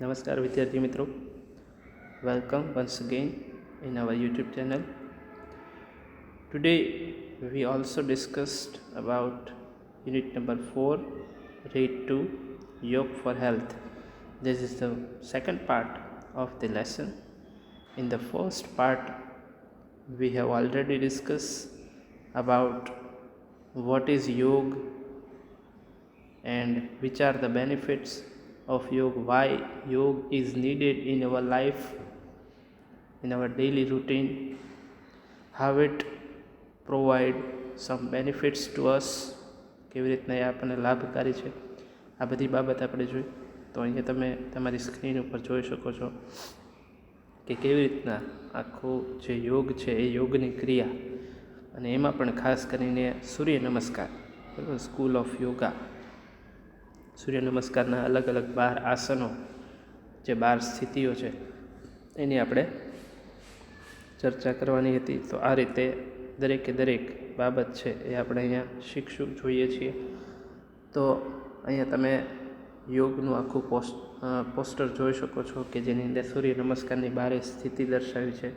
નમસ્કાર વિદ્યાર્થી મિત્રો, welcome once again in our YouTube channel. Today we also discussed about unit number 4, read 2, Yoga for Health. This is the second part of the lesson. In the first part we have already discussed about what is yoga and which are the benefits of yoga, why yoga is needed in our life, in our daily routine, how it provide some benefits to us, કેવી રીતના એ આપણને લાભકારી છે, આ બધી બાબત આપણે જોઈ. તો અહીંયા તમે તમારી સ્ક્રીન ઉપર જોઈ શકો છો કે કેવી રીતના આખું જે યોગ છે એ યોગની ક્રિયા, અને એમાં પણ ખાસ કરીને સૂર્ય નમસ્કાર, બરાબર, સ્કૂલ ઓફ યોગા, સૂર્ય નમસ્કારના અલગ અલગ 12 આસનો, જે 12 સ્થિતિઓ છે એની આપણે ચર્ચા કરવાની હતી. તો આ રીતે દરેકે દરેક બાબત છે એ આપણે અહીંયા શીખશું, જોઈએ છીએ. તો અહીંયા તમે યોગનું આખું પોસ્ટર જોઈ શકો છો કે જેની અંદર સૂર્ય નમસ્કારની 12 સ્થિતિ દર્શાવી છે.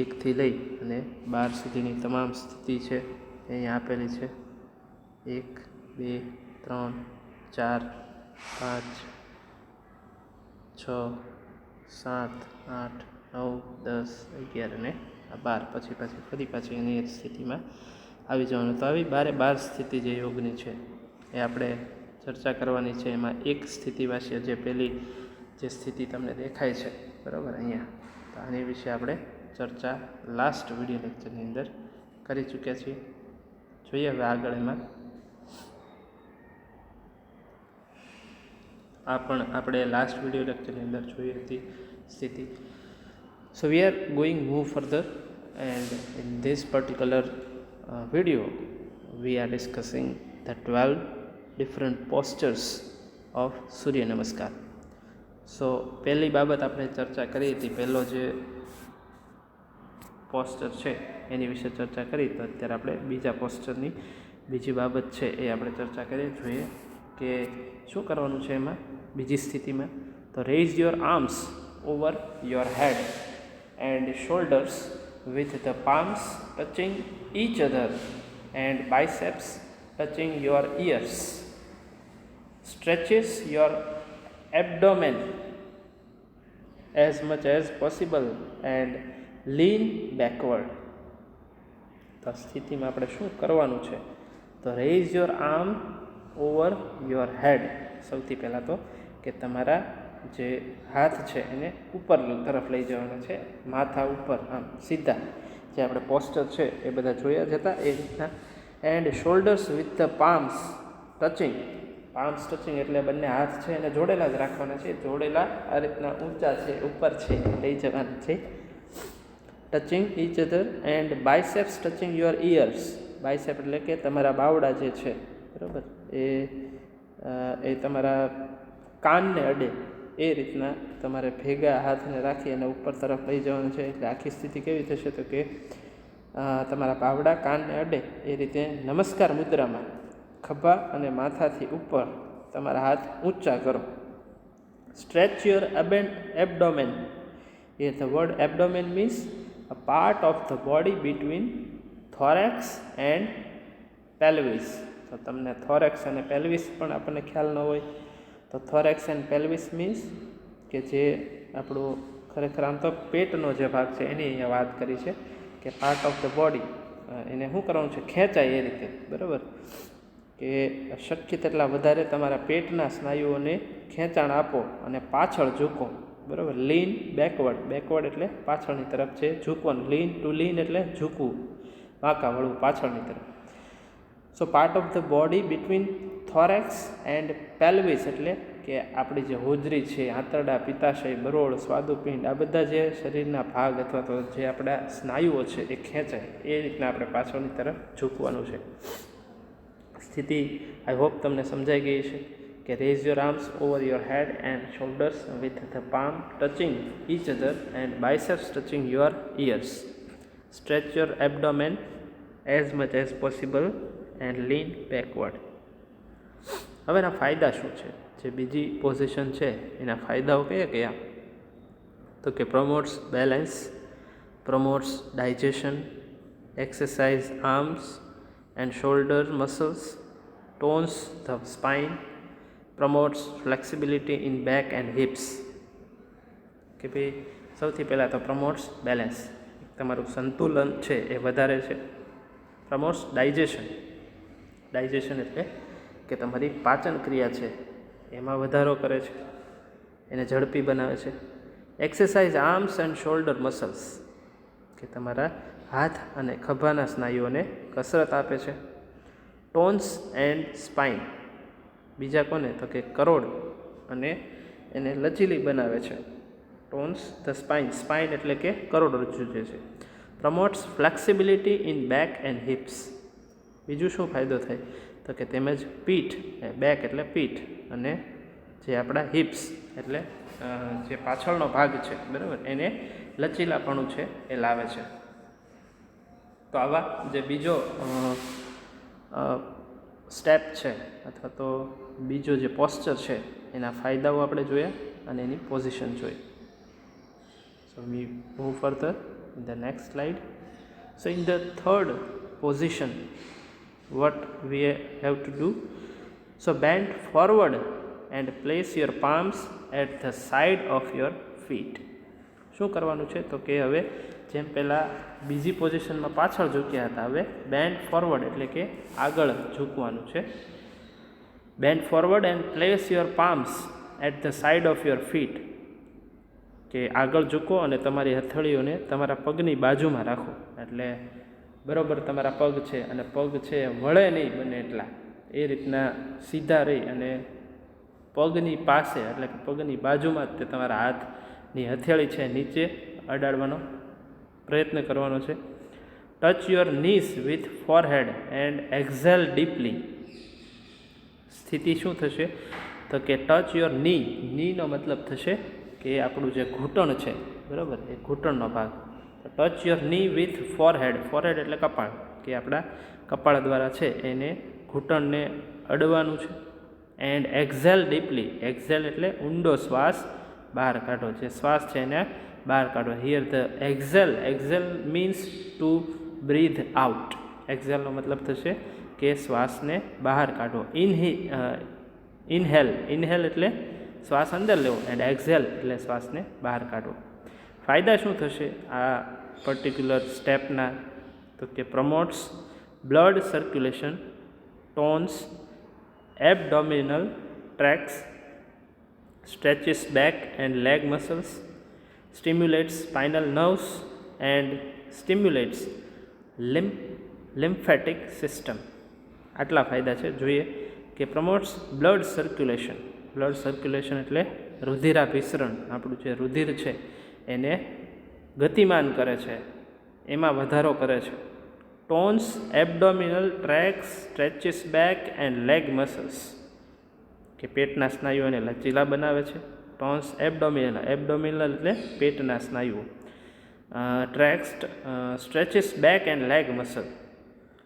1 થી લઈ અને 12 સુધીની તમામ સ્થિતિ છે એ અહીંયા આપેલી છે. 1, 2, 3, 4, 5, 6, 7, 8, 9, 10, 11 અને 12. પછી ફરી પાછી એની સ્થિતિમાં આવી જવાનું. તો આવી 12 સ્થિતિ જે યોગની છે એ આપણે ચર્ચા કરવાની છે. એમાં એક સ્થિતિ વાસ્ય, જે પહેલી જે સ્થિતિ તમને દેખાય છે, બરાબર, અહીંયા, તો આની વિશે આપણે ચર્ચા લાસ્ટ વિડીયો લેક્ચરની અંદર કરી ચૂક્યા છીએ. જોઈએ હવે આગળ. એમાં આ પણ આપણે લાસ્ટ વિડીયો લેક્ચરની અંદર જોઈ હતી સ્થિતિ. So we are going move further, and in this particular video we are discussing the 12 different postures of Surya Namaskar. So પહેલી બાબત આપણે ચર્ચા કરી હતી, પહેલો જે પોસ્ચર છે એની વિશે ચર્ચા કરી. તો અત્યારે આપણે બીજા પોસ્ચરની બીજી બાબત છે એ આપણે ચર્ચા કરીએ. જોઈએ કે શું કરવાનું છે એમાં બીજી સ્થિતિમાં. તો raise your arms over your head and shoulders with the palms touching each other and biceps touching your ears. Stretches your abdomen as much as possible and lean backward. તો સ્થિતિમાં આપણે શું કરવાનું છે? તો raise your arm over your head. સૌથી પહેલાં તો કે તમારા જે હાથ છે એને ઉપર તરફ લઈ જવાના છે, માથા ઉપર, આમ સીધા. જે આપણે પોસ્ચર છે એ બધા જોયા જ હતા એ રીતના. And shoulders with the palms touching. Palms touching એટલે બંને હાથ છે એને જોડેલા જ રાખવાના છે. જોડેલા આ રીતના ઊંચા છે, ઉપર છે, લઈ જવાના છે. Touching each other and biceps touching your ears. Bicep એટલે કે તમારા બાવડા જે છે, બરાબર, એ તમારા કાનને અડે એ રીતના તમારે ભેગા હાથને રાખી અને ઉપર તરફ લઈ જવાનું છે. એટલે આખી સ્થિતિ કેવી થશે? તો કે તમારા બાવડા કાનને અડે એ રીતે નમસ્કાર મુદ્રામાં ખભા અને માથાથી ઉપર તમારા હાથ ઊંચા કરો. Stretch your abdomen. એ the word abdomen means a part of the body between thorax and pelvis. તો તમને થોરેક્સ અને પેલ્વિસ પણ આપણને ખ્યાલ ન હોય. તો થોરેક્સ એન્ડ પેલ્વિસ મીન્સ કે જે આપણું ખરેખર આમ તો પેટનો જે ભાગ છે એની અહીંયા વાત કરી છે કે પાર્ટ ઓફ ધ બોડી, એને શું કરવાનું છે? ખેંચાય એ રીતે, બરાબર, કે શક્ય તેટલા વધારે તમારા પેટના સ્નાયુઓને ખેંચાણ આપો અને પાછળ ઝૂકો, બરાબર. લીન બેકવર્ડ. બેકવર્ડ એટલે પાછળની તરફ છે ઝૂકવાનું. લીન ટુ લીન એટલે ઝૂકવું, વાંકા વળવું પાછળની તરફ. So part of the body between thorax and pelvis એટલે કે આપણી જે હોજરી છે, આંતરડા, પિત્તાશય, બરોળ, સ્વાદુપિંડ, આ બધા જે શરીરના ભાગ અથવા તો જે આપણા સ્નાયુઓ છે એ ખેંચાય એ રીતના આપણે પાછળની તરફ ઝૂકવાનું છે. સ્થિતિ આઈ હોપ તમને સમજાઈ ગઈ છે કે raise your arms over your head and shoulders with the palm touching each other and biceps touching your ears. Stretch your abdomen as much as possible and lean backward. હવે એના ફાયદા શું છે? જે બીજી પોઝિશન છે એના ફાયદાઓ કયા કયા? તો કે promotes balance, promotes digestion, exercise arms and shoulder muscles, tones the spine, promotes flexibility in back and hips. કે ભાઈ સૌથી પહેલાં તો પ્રમોટ્સ બેલેન્સ, તમારું સંતુલન છે એ વધારે છે. પ્રમોટ્સ ડાયજેશન, ડાયજેશન એટલે કે તમારી પાચન ક્રિયા છે એમાં વધારો કરે છે, એને ઝડપી બનાવે છે. Exercise arms and shoulder muscles, કે તમારા હાથ અને ખભાના સ્નાયુઓને કસરત આપે છે. ટોન્સ એન્ડ સ્પાઇન, બીજા કોને? તો કે કરોડ અને એને લચીલી બનાવે છે. ટોન્સ ધ સ્પાઇન, સ્પાઇન એટલે કે કરોડરજ્જુ જે છે. Promotes flexibility in back and hips, બીજું શું ફાયદો થાય? તો કે તેમજ પીઠ, બેક એટલે પીઠ, અને જે આપણા હિપ્સ એટલે જે પાછળનો ભાગ છે, બરાબર, એને લચીલાપણું છે એ લાવે છે. તો આવા જે બીજો સ્ટેપ છે અથવા તો બીજો જે પોસ્ચર છે એના ફાયદાઓ આપણે જોયા અને એની પોઝિશન જોઈ. So we move further in the next slide. So in the third position, what we have to do? So bend forward and place your palms at the side of your feet. શું કરવાનું છે? તો કે હવે જેમ પહેલાં બીજી પોઝિશનમાં પાછળ ઝૂક્યા હતા, હવે બેન્ડ ફોરવર્ડ એટલે કે આગળ ઝૂકવાનું છે. Bend forward and place your palms at the side of your feet, કે આગળ ઝૂકો અને તમારી હથેળીઓને તમારા પગની બાજુમાં રાખો, એટલે બરાબર તમારા પગ છે અને પગ છે વળે નહીં બને એટલા, એ રીતના સીધા રહી અને પગની પાસે એટલે કે પગની બાજુમાં જ તે તમારા હાથની હથેળી છે નીચે અડાડવાનો પ્રયત્ન કરવાનો છે. Touch your niece with forehead and exhale deeply. સ્થિતિ શું થશે? તો કે ટચ યોર ની, નીનો મતલબ થશે કે આપણું જે ઘૂંટણ છે, બરાબર, એ ઘૂંટણનો ભાગ. ટચ યોર ની વિથ ફોરહેડ, ફોરહેડ એટલે કપાળ, કે આપણા કપાળ દ્વારા છે એને ઘૂંટણને અડવાનું છે. એન્ડ એક્ઝેલ ડીપલી, એક્ઝેલ એટલે ઊંડો શ્વાસ બહાર કાઢો, જે શ્વાસ છે એને બહાર કાઢો. Here the exhale, exhale means to breathe out. એક્ઝેલનો મતલબ થશે કે શ્વાસને બહાર કાઢો. ઇનહેલ, ઇનહેલ એટલે શ્વાસ અંદર લેવો, એન્ડ એક્ઝેલ એટલે શ્વાસને બહાર કાઢવો. ફાયદા શું થશે આ પર્ટિક્યુલર સ્ટેપના? તો કે promotes blood circulation, tones abdominal tracts, stretches back and leg muscles, stimulates spinal nerves and stimulates lymphatic system. આટલા ફાયદા છે. જોઈએ કે promotes blood circulation, blood circulation એટલે રુધિરાભિસરણ, આપણું જે રુધિર છે એને ગતિમાન કરે છે, એમાં વધારો કરે છે. Tones abdominal tracts, stretches back and leg muscles, કે પેટના સ્નાયુઓને લચીલા બનાવે છે. ટોન્સ એબડોમિનલ, એબડોમિનલ એટલે પેટના સ્નાયુઓ. Tracts stretches back and leg muscle,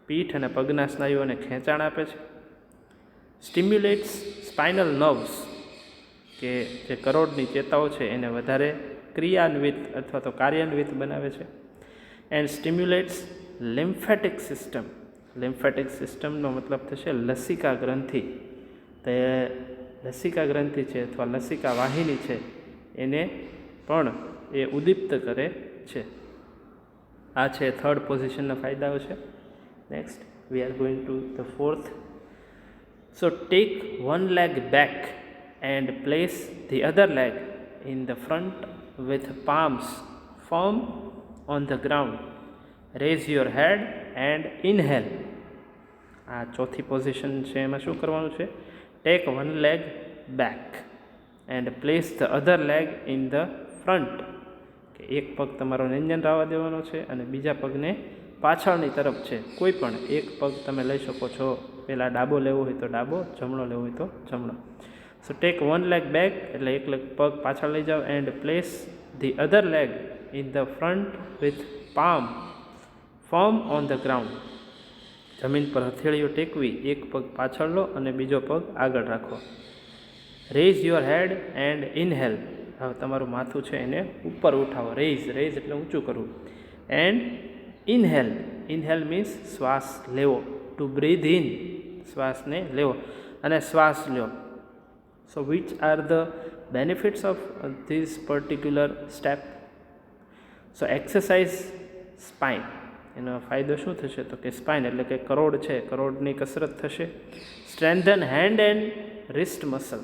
પીઠ અને પગના સ્નાયુઓને ખેંચાણ આપે છે. સ્ટિમ્યુલેટ્સ સ્પાઇનલ નર્વ્સ, કે જે કરોડની ચેતાઓ છે એને વધારે ક્રિયાન્વિત અથવા તો કાર્યાન્વિત બનાવે છે. એન્ડ સ્ટિમ્યુલેટ્સ લિમ્ફેટિક સિસ્ટમ, લિમ્ફેટિક સિસ્ટમનો મતલબ થશે લસિકા ગ્રંથિ. તે લસિકા ગ્રંથિ છે અથવા લસિકા વાહિની છે એને પણ એ ઉદ્દીપ્ત કરે છે. આ છે થર્ડ પોઝિશનના ફાયદાઓ છે. Next we are going to the fourth. So take one leg back and place the other leg in the front with palms firm on the ground. Raise your head and inhale. આ ચોથી position છે. એમાં શું કરવાનું છે? Take one leg back and place the other leg in the front, કે એક પગ તમારો નેંજન રાવા દેવાનો છે અને બીજા પગને પાછળની તરફ છે. કોઈ પણ એક પગ તમે લઈ શકો છો. પહેલાં ડાબો લેવો હોય તો ડાબો, જમણો લેવો હોય તો જમણો. So take one leg back એટલે એક પગ પાછળ લઈ જાઓ. And place the other leg in the front with palm firm on the ground. જમીન પર હથેળીઓ ટેકવી, એક પગ પાછળ લો અને બીજો પગ આગળ રાખો. Raise your head and inhale. હવે તમારું માથું છે એને ઉપર ઉઠાવો. રેઇઝ એટલે ઊંચું કરવું. And inhale. ઇનહેલ મીન્સ શ્વાસ લેવો. ટુ બ્રીધ ઇન, શ્વાસને લેવો અને શ્વાસ લો. So which are the benefits of this particular step? So exercise spine. એનો ફાયદો શું થશે? તો કે સ્પાઇન એટલે કે કરોડ છે, કરોડની કસરત થશે. Strengthen hand and wrist muscle.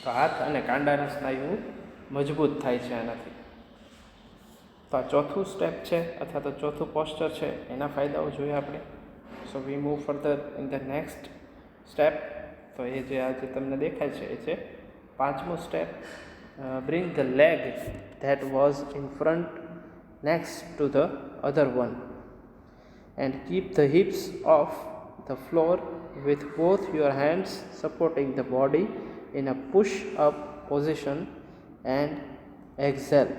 તો હાથ અને કાંડાના સ્નાયુ મજબૂત થાય છે આનાથી. તો આ ચોથું સ્ટેપ છે અથવા તો ચોથું પોસ્ચર છે, એના ફાયદાઓ જોઈએ આપણે. So we move further in the next step. તો એ જે આજે તમને દેખાય છે એ છે પાંચમું step. Bring the leg that was in front next to the other one and keep the hips off the floor with both your hands supporting the body in a push up position and exhale.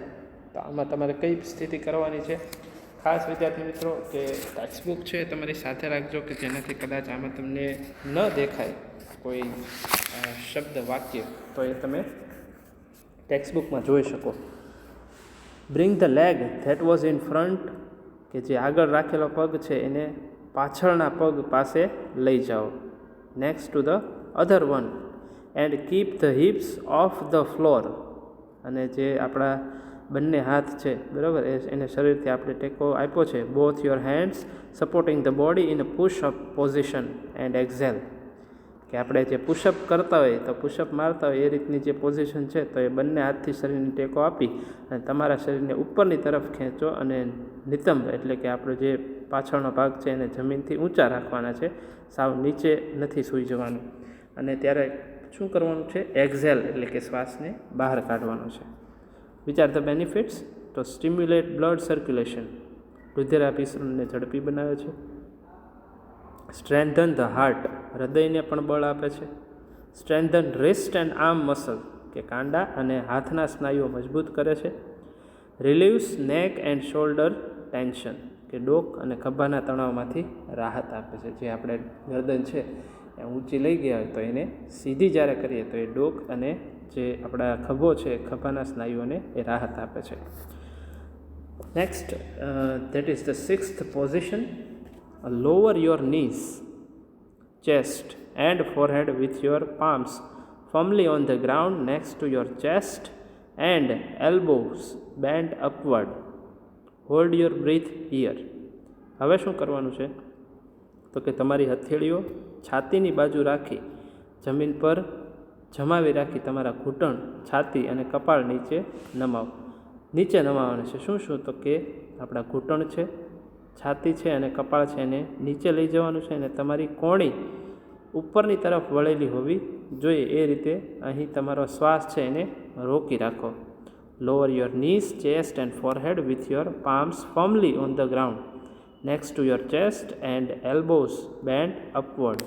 તો આમાં તમારે કઈ સ્થિતિ કરવાની છે? ખાસ વિદ્યાર્થી મિત્રો કે ટેક્સ્ટબુક છે તમારી સાથે રાખજો કે જેનાથી કદાચ આમાં તમને ન દેખાય કોઈ શબ્દ વાક્ય, તો એ તમે ટેક્સ્ટબુકમાં જોઈ શકો. Bring the leg that was in front, કે જે આગળ રાખેલો પગ છે એને પાછળના પગ પાસે લઈ જાઓ. Next to the other one and keep the hips of the floor. અને જે આપણા બંને હાથ છે બરાબર એને શરીરથી આપણે ટેકો આપ્યો છે. Both your hands supporting the body in a push up position and exhale. કે આપણે જે પુશઅપ કરતા હોય તો પુશઅપ મારતા હોય એ રીતની જે પોઝિશન છે, તો એ બંને હાથથી શરીરને ટેકો આપી અને તમારા શરીરને ઉપરની તરફ ખેંચો અને નિતંબ એટલે કે આપણો જે પાછળનો ભાગ છે એને જમીનથી ઊંચા રાખવાના છે, સાવ નીચે નથી સૂઈ જવાનું. અને ત્યારે શું કરવાનું છે? એક્ઝેલ એટલે કે શ્વાસને બહાર કાઢવાનો છે. Which are the benefits? તો સ્ટિમ્યુલેટ બ્લડ સર્ક્યુલેશન, રુધિરાભિસરણને ઝડપી બનાવે છે. સ્ટ્રેન્થન ધ હાર્ટ, હૃદયને પણ બળ આપે છે. Strengthen wrist and arm muscle, કે કાંડા અને હાથના સ્નાયુઓ મજબૂત કરે છે. રિલીવ્સ નેક એન્ડ શોલ્ડર ટેન્શન, કે ડોક અને ખભાના તણાવમાંથી રાહત આપે છે. જે આપણે ગરદન છે એ ઊંચી લઈ ગયા હોય તો એને સીધી જ્યારે કરીએ તો એ ડોક અને જે આપણા ખભો છે ખભાના સ્નાયુઓને એ રાહત આપે છે. Next that is the sixth position. Lower your knees, chest and forehead with your palms firmly on the ground next to your chest and elbows bent upward. Hold your breath here. હવે શું કરવાનું છે? તો કે તમારી હથેળીઓ છાતીની બાજુ રાખી જમીન પર જમાવી રાખી તમારા ઘૂંટણ, છાતી અને કપાળ નીચે નમાવો. નીચે નમાવવાનું છે. શું? તો કે આપણા ઘૂંટણ છે, છાતી છે અને કપાળ છે એને નીચે લઈ જવાનું છે અને તમારી કોણી ઉપરની તરફ વળેલી હોવી જોઈએ. એ રીતે અહીં તમારો શ્વાસ છે એને રોકી રાખો. Lower your knees, chest and forehead with your palms firmly on the ground next to your chest and elbows bend upward.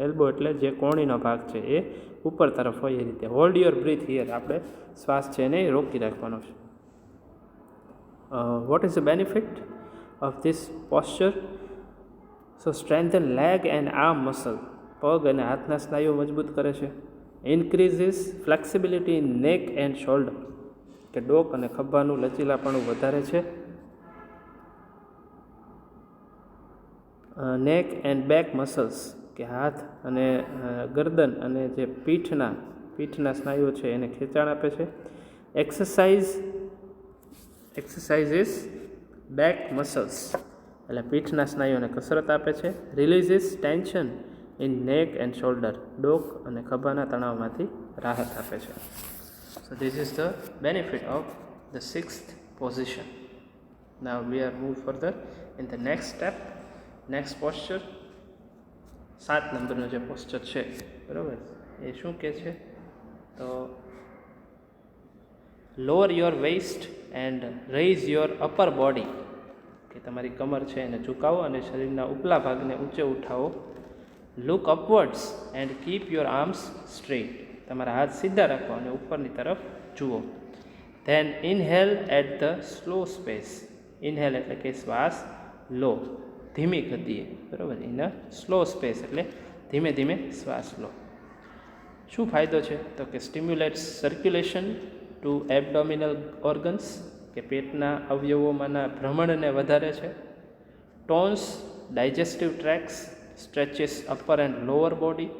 Elbow એટલે જે કોણીનો ભાગ છે એ ઉપર તરફ હોય એ રીતે. હોલ્ડ યોર બ્રીથ હિયર, આપણે શ્વાસ છે એને રોકી રાખવાનો છે. Vote is the benefit of this posture? So strengthen leg and arm muscle, પગ અને હાથના સ્નાયુઓ મજબૂત કરે છે. ઇન્ક્રીઝિસ ફ્લેક્સિબિલિટી ઇન નેક એન્ડ શોલ્ડર, કે ડોક અને ખભાનું લચીલાપણું વધારે છે. નેક એન્ડ બેક મસલ્સ, કે હાથ અને ગરદન અને જે પીઠના સ્નાયુઓ છે એને ખેંચાણ આપે છે. એક્સરસાઇઝિસ બેક મસલ્સ, એટલે પીઠના સ્નાયુઓને કસરત આપે છે. રિલીઝિસ ટેન્શન ઇન નેક એન્ડ શોલ્ડર, ડોક અને ખભાના તણાવમાંથી રાહત આપે છે. So this is the benefit of the sixth position. Now we are move further in the next step, next posture. 7 નંબરનો જે પોસ્ચર છે બરાબર, એ શું કહે છે? તો lower your waist and raise your upper body, કે તમારી કમર છે એને ઝુકાવો અને શરીરના ઉપલા ભાગને ઊંચે ઉઠાવો. Look upwards and keep your arms straight, તમારા હાથ સીધા રાખો અને ઉપરની તરફ જુઓ. Then inhale at the slow space. Inhale એટલે કે શ્વાસ લો ધીમી ગતિએ, બરાબર. ઇન અ સ્લો સ્પેસ એટલે ધીમે ધીમે શ્વાસ લો. શું ફાયદો છે તો કે stimulates circulation to abdominal organs, કે પેટના અવયવોમાંના ભ્રમણને વધારે છે. Tones digestive tracts, stretches upper and lower body,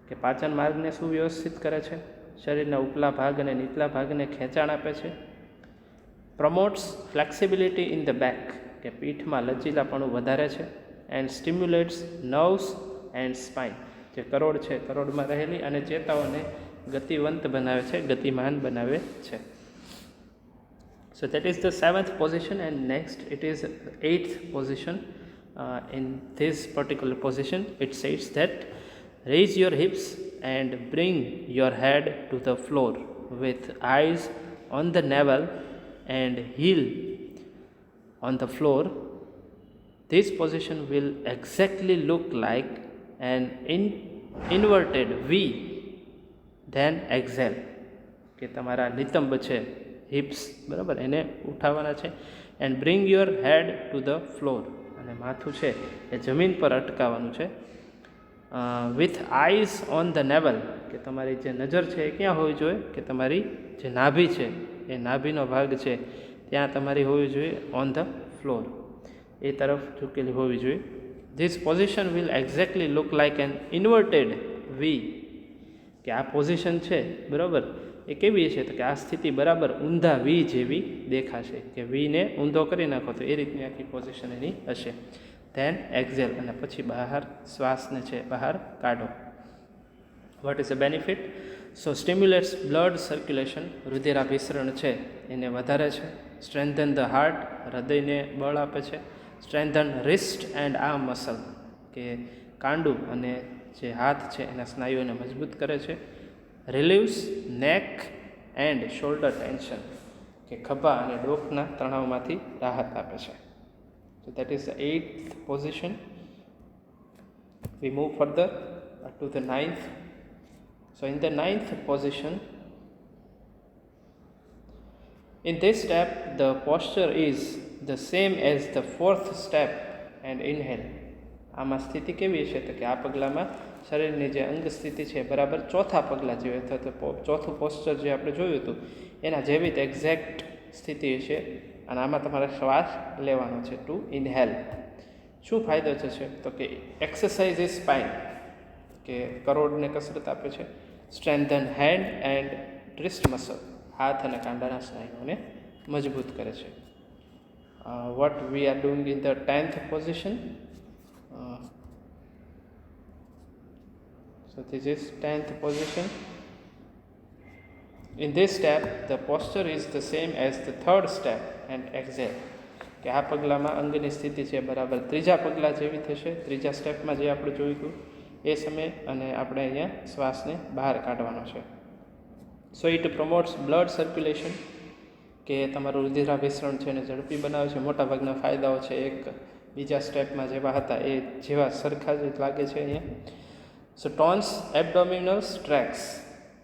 કે પાચન માર્ગને સુવ્યવસ્થિત કરે છે, શરીરના ઉપલા ભાગ અને નીચલા ભાગને ખેંચાણ આપે છે. Promotes flexibility in the back, કે પીઠમાં લચીલાપણું વધારે છે. એન્ડ સ્ટિમ્યુલેટ્સ નર્વ્સ એન્ડ સ્પાઇન, જે કરોડ છે, કરોડમાં રહેલી અને ચેતાઓને ગતિવંત બનાવે છે, ગતિમાન બનાવે છે. So that is the 7th position, and next it is 8th position. In this particular position it says that raise your hips and bring your head to the floor with eyes on the navel and heel on the floor. This position will exactly look like an inverted V. Then exhale, કે તમારા નિતંબ છે, hips, બરાબર, એને ઉઠાવવાના છે. And bring your head to the floor, અને માથું છે એ જમીન પર અટકાવવાનું છે. With eyes on the navel, કે તમારી જે નજર છે એ ક્યાં હોવી જોઈએ, કે તમારી જે નાભી છે એ નાભીનો ભાગ છે ત્યાં તમારી હોવી જોઈએ ઓન ધ ફ્લોર, એ તરફ ઝૂકેલી હોવી જોઈએ. This position will exactly look like an inverted V, કે આ પોઝિશન છે, બરાબર, એ કેવી છે તો કે આ સ્થિતિ બરાબર ઊંધા વી જેવી દેખાશે, કે વીને ઊંધો કરી નાખો તો એ રીતની આખી પોઝિશન એની હશે. ધેન એક્ઝેલ, અને પછી બહાર શ્વાસને છે બહાર કાઢો. What is the benefit? So stimulates blood circulation, રુધિરાભિસરણ છે એને વધારે છે. સ્ટ્રેન્થન ધ હાર્ટ, હૃદયને બળ આપે છે. Strengthen wrist and arm muscle, કે કાંડું અને જે હાથ છે એના સ્નાયુઓને મજબૂત કરે છે. રિલીવ્સ નેક એન્ડ શોલ્ડર ટેન્શન, કે ખભા અને ડોકના તણાવમાંથી રાહત આપે છે. So that is the 8th position. We move further to the 9th. So in the 9th position, in this step the posture is the same as the 4th step and inhale. આમાં સ્થિતિ કેવી છે તો કે આ પગલામાં શરીરની જે અંગ સ્થિતિ છે બરાબર ચોથા પગલાં જેવી, અથવા તો ચોથું પોસ્ચર જે આપણે જોયું હતું એના જેવી જ એક્ઝેક્ટ સ્થિતિ છે. અને આમાં તમારે શ્વાસ લેવાનો છે ટુ ઇનહેલ. શું ફાયદો છે તો કે એક્સરસાઇઝ ઇઝ સ્પાઇન, કે કરોડને કસરત આપે છે. Strengthen hand and wrist muscle, હાથ અને કાંડાના સ્નાયુઓને મજબૂત કરે છે. What we are doing in the 10th position. So this is 10th position. In this step the posture is the same as the 3rd step and exhale, કે આ પગલામાં અંગની સ્થિતિ છે બરાબર ત્રીજા પગલાં જેવી થશે, ત્રીજા સ્ટેપમાં જે આપણે જોયું હતું એ સમયે, અને આપણે અહીંયા શ્વાસને બહાર કાઢવાનો છે. સો ઇટ પ્રમોટ્સ બ્લડ સર્ક્યુલેશન, કે તમારું રુધિરાભિસરણ છે એને ઝડપી બનાવે છે. મોટાભાગના ફાયદાઓ છે એક બીજા સ્ટેપમાં જેવા હતા એ જેવા સરખા જ લાગે છે અહીંયા. સો ટોન્સ એબડોમિનલ ટ્રેક્સ,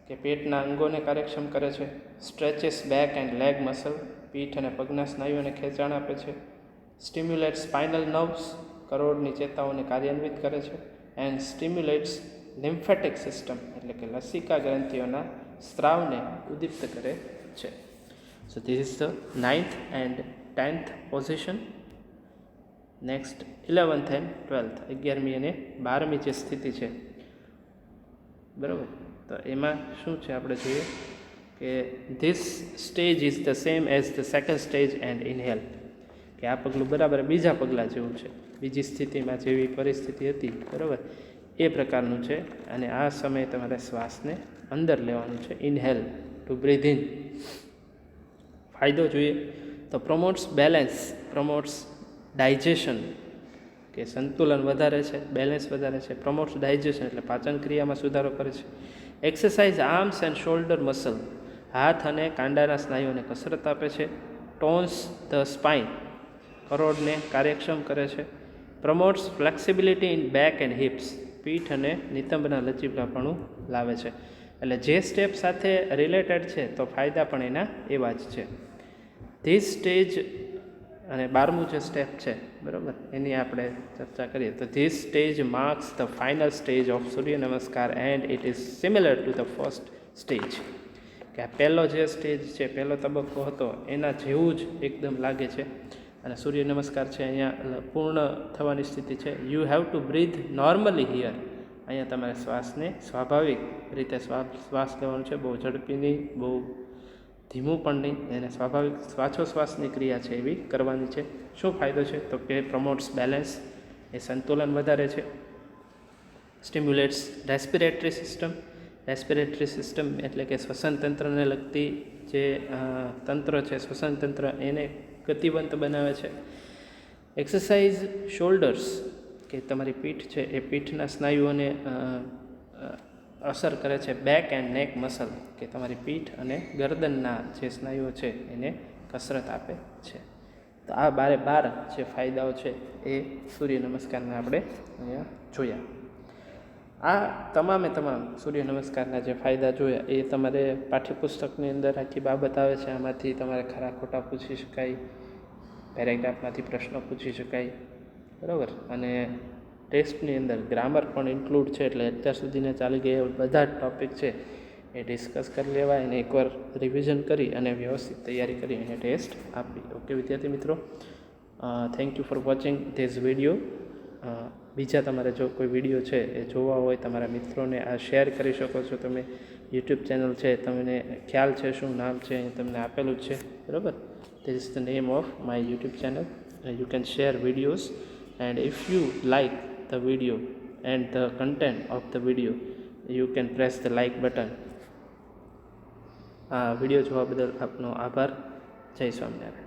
કે પેટના અંગોને કાર્યક્ષમ કરે છે. સ્ટ્રેચિસ બેક એન્ડ લેગ મસલ, પીઠ અને પગના સ્નાયુઓને ખેંચાણ આપે છે. સ્ટિમ્યુલેટ સ્પાઇનલ નર્વ્સ, કરોડની ચેતાઓને કાર્યાન્વિત કરે છે. એન્ડ સ્ટિમ્યુલેટ્સ લિમ્ફેટિક સિસ્ટમ, એટલે કે લસિકા ગ્રંથિઓના સ્ત્રાવને ઉદ્દીપ્ત કરે છે. So this is the 9th and 10th position. Next 11th and 12th, 11મી અને 12મી જે સ્થિતિ છે, બરાબર, તો એમાં શું છે આપણે જોઈએ કે this stage is the same as the 2nd stage and inhale, કે આ પગલું બરાબર બીજા પગલાં જેવું છે, બીજી સ્થિતિમાં જેવી પરિસ્થિતિ હતી બરાબર એ પ્રકારનું છે. અને આ સમયે તમારે શ્વાસને અંદર લેવાનું છે, ઇનહેલ ટુ બ્રીથ ઇન. ફાયદો જોઈએ તો પ્રમોટ્સ બેલેન્સ, પ્રમોટ્સ ડાયજેશન, કે સંતુલન વધારે છે, બેલેન્સ વધારે છે. પ્રમોટ્સ ડાયજેશન એટલે પાચન ક્રિયામાં સુધારો કરે છે. Exercise arms and shoulder muscle, હાથ અને કાંડાના સ્નાયુઓને કસરત આપે છે. ટોન્સ ધ સ્પાઇન, કરોડને કાર્યક્ષમ કરે છે. Promotes flexibility in back and hips, પીઠ અને નિતંબના લચીલાપણું લાવે છે. એટલે જે સ્ટેપ સાથે રિલેટેડ છે તો ફાયદા પણ એના એવા જ છે. ધીસ સ્ટેજ, અને 12મું જે સ્ટેપ છે બરાબર, એની આપણે ચર્ચા કરીએ તો this stage marks the final stage of Surya Namaskar and it is similar to the first stage. કે આ પહેલો જે સ્ટેજ છે, પહેલો તબક્કો હતો એના જેવું જ એકદમ લાગે છે. અને સૂર્ય નમસ્કાર છે અહીંયા પૂર્ણ થવાની સ્થિતિ છે. You have to breathe normally here. અહીંયા તમારે શ્વાસને સ્વાભાવિક રીતે શ્વાસ લેવાનો છે, બહુ ઝડપી નહીં, બહુ ધીમું પણ નહીં, એને સ્વાભાવિક શ્વાસોશ્વાસની ક્રિયા છે એવી કરવાની છે. શું ફાયદો છે? તો કે પ્રમોટ્સ બેલેન્સ, એ સંતુલન વધારે છે. સ્ટિમ્યુલેટ્સ રેસ્પિરેટરી સિસ્ટમ. રેસ્પિરેટરી સિસ્ટમ એટલે કે શ્વસન તંત્રને લગતી જે તંત્ર છે, શ્વસન તંત્ર, એને ગતિવંત બનાવે છે. એક્સરસાઇઝ શોલ્ડર્સ, કે તમારી પીઠ છે એ પીઠના સ્નાયુઓને અસર કરે છે. બેક એન્ડ નેક મસલ, કે તમારી પીઠ અને ગરદનના જે સ્નાયુઓ છે એને કસરત આપે છે. તો આ 12 જે ફાયદાઓ છે એ સૂર્ય નમસ્કારના આપણે અહીંયા જોયા. આ તમામ સૂર્ય નમસ્કારના જે ફાયદા જોયા એ તમારે પાઠ્યપુસ્તકની અંદર આખી બાબત આવે છે. આમાંથી તમારે ખરા ખોટા પૂછી શકાય, પેરેગ્રાફમાંથી પ્રશ્નો પૂછી શકાય, બરાબર. અને ટેસ્ટની અંદર ગ્રામર પણ ઇન્ક્લુડ છે, એટલે અત્યાર સુધીના ચાલી ગયા બધા જ ટૉપિક છે એ ડિસ્કસ કરી લેવાય અને એકવાર રિવિઝન કરી અને વ્યવસ્થિત તૈયારી કરી અને ટેસ્ટ આપી. ઓકે વિદ્યાર્થી મિત્રો, thank you for watching this video. બીજા તમારે જો કોઈ વિડીયો છે એ જોવા હોય, તમારા મિત્રોને આ શેર કરી શકો છો તમે. યુટ્યુબ ચેનલ છે, તમને ખ્યાલ છે શું નામ છે એ તમને આપેલું જ છે, બરાબર. This is the name of my YouTube channel. You can share videos and if you like the video and the content of the video you can press the like button. આ વિડીયો જોવા બદલ આપનો આભાર. જય સ્વામિનારાયણ.